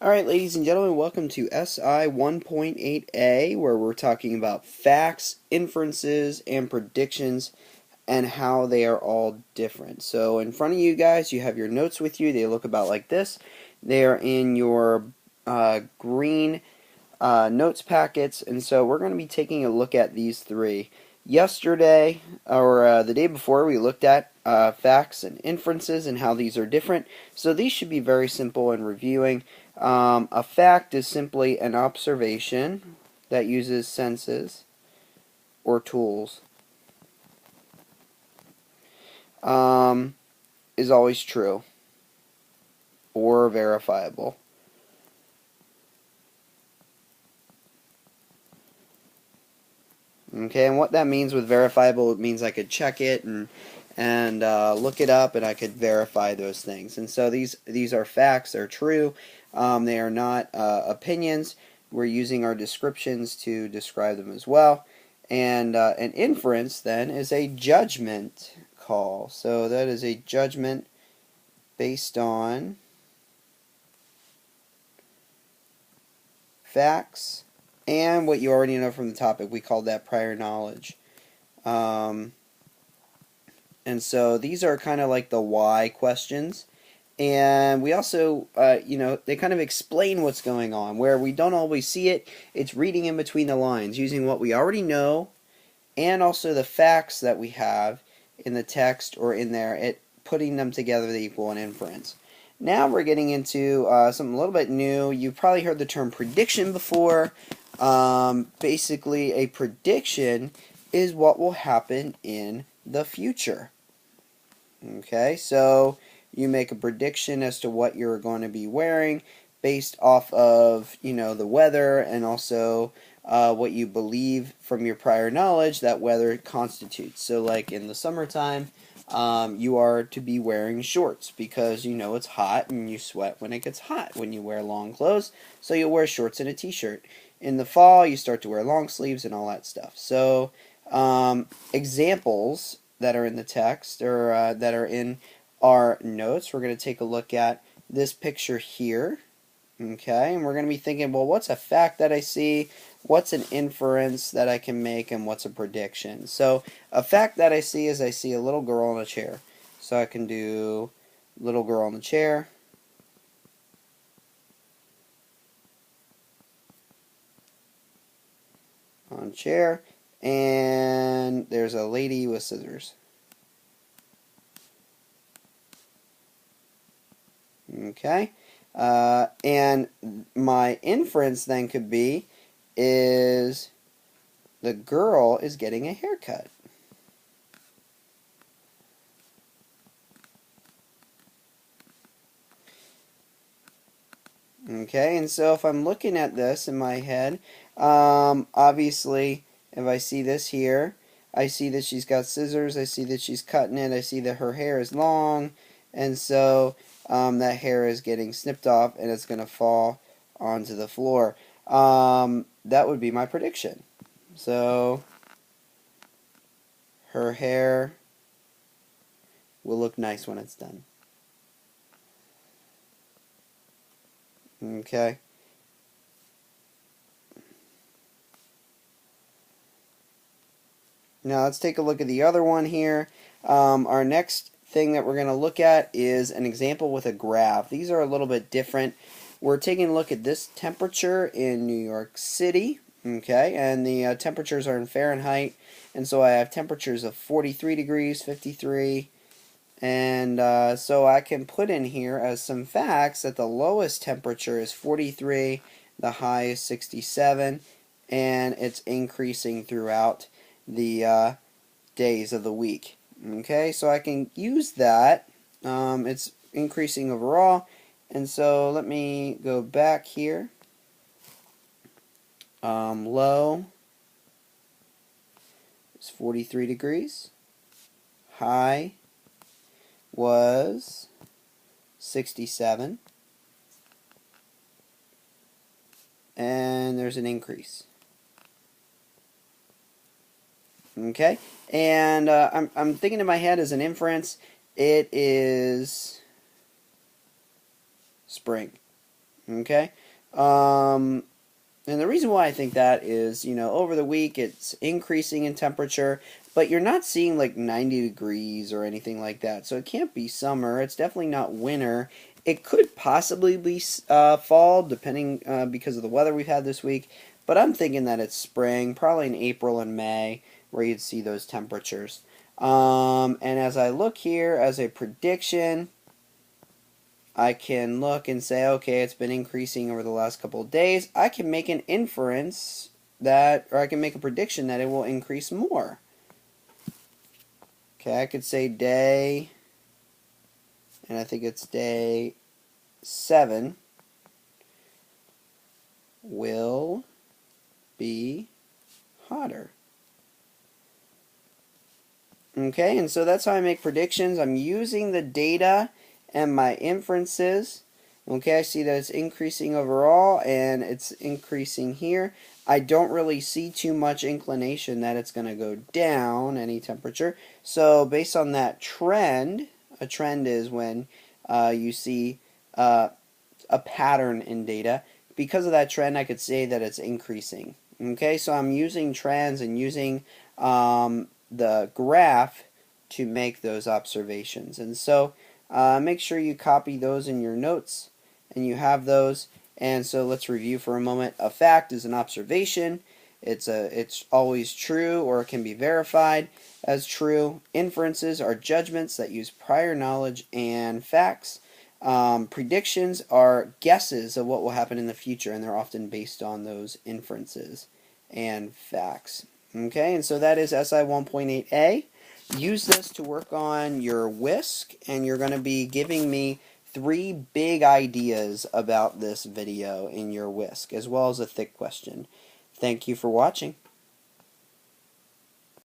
Alright, ladies and gentlemen, welcome to SI 1.8a, where we're talking about facts, inferences, and predictions, and how they are all different. So in front of you guys, you have your notes with you. They look about like this. They are in your green notes packets, and so we're going to be taking a look at these three. Yesterday, or the day before, we looked at facts and inferences and how these are different. So these should be very simple in reviewing. A fact is simply an observation that uses senses or tools. Is always true or verifiable. Okay, and what that means with verifiable, it means I could check it and look it up, and I could verify those things. And so these are facts; they're true. They are not opinions. We're using our descriptions to describe them as well. And an inference then is a judgment call. So that is a judgment based on facts and what you already know from the topic. We call that prior knowledge. And so these are kind of like the why questions. And we also, they kind of explain what's going on. Where we don't always see it, it's reading in between the lines, using what we already know and also the facts that we have in the text or in there, putting them together to equal an inference. Now we're getting into something a little bit new. You've probably heard the term prediction before. Basically, a prediction is what will happen in the future. Okay, so you make a prediction as to what you're going to be wearing based off of, the weather and also what you believe from your prior knowledge that weather constitutes. So like in the summertime, you are to be wearing shorts because you know it's hot and you sweat when it gets hot when you wear long clothes, so you'll wear shorts and a t-shirt. In the fall, you start to wear long sleeves and all that stuff. So examples that are in the text or that are in our notes, we're going to take a look at this picture here. Okay, and we're going to be thinking, well, what's a fact that I see? What's an inference that I can make? And what's a prediction? So a fact that I see is I see a little girl in a chair. So I can do little girl in the chair. On chair. And there's a lady with scissors. Okay. And my inference then could be is the girl is getting a haircut. Okay, and so if I'm looking at this in my head, obviously if I see this here, I see that she's got scissors, I see that she's cutting it, I see that her hair is long, and so that hair is getting snipped off and it's going to fall onto the floor. That would be my prediction. So her hair will look nice when it's done. Okay. Now let's take a look at the other one here. Our next thing that we're going to look at is an example with a graph. These are a little bit different. We're taking a look at this temperature in New York City. Okay, and the temperatures are in Fahrenheit. And so I have temperatures of 43 degrees, 53, and so I can put in here as some facts that the lowest temperature is 43, the high is 67, and it's increasing throughout the days of the week. Okay, so I can use that. It's increasing overall, and so let me go back here. Low is 43 degrees. High was 67. And there's an increase. Okay, and I'm thinking in my head as an inference, it is spring. Okay? And the reason why I think that is, over the week it's increasing in temperature, but you're not seeing like 90 degrees or anything like that. So it can't be summer. It's definitely not winter. It could possibly be fall, depending because of the weather we've had this week. But I'm thinking that it's spring, probably in April and May, where you'd see those temperatures. And as I look here as a prediction, I can look and say, okay, it's been increasing over the last couple of days. I can make an inference that, or I can make a prediction that it will increase more. Okay, I could say day, and I think it's day 7 will be hotter. Okay, and so that's how I make predictions. I'm using the data and my inferences. Okay, I see that it's increasing overall and it's increasing here. I don't really see too much inclination that it's going to go down any temperature. So based on that trend, a trend is when you see a pattern in data. Because of that trend, I could say that it's increasing. Okay, so I'm using trends and using the graph to make those observations. And so make sure you copy those in your notes and you have those. And so let's review for a moment. A fact is an observation. It's always true, or it can be verified as true. Inferences are judgments that use prior knowledge and facts. Predictions are guesses of what will happen in the future, and they're often based on those inferences and facts. Okay, and so that is SI 1.8a. Use this to work on your WISC, and you're going to be giving me 3 big ideas about this video in your WISC, as well as a thick question. Thank you for watching.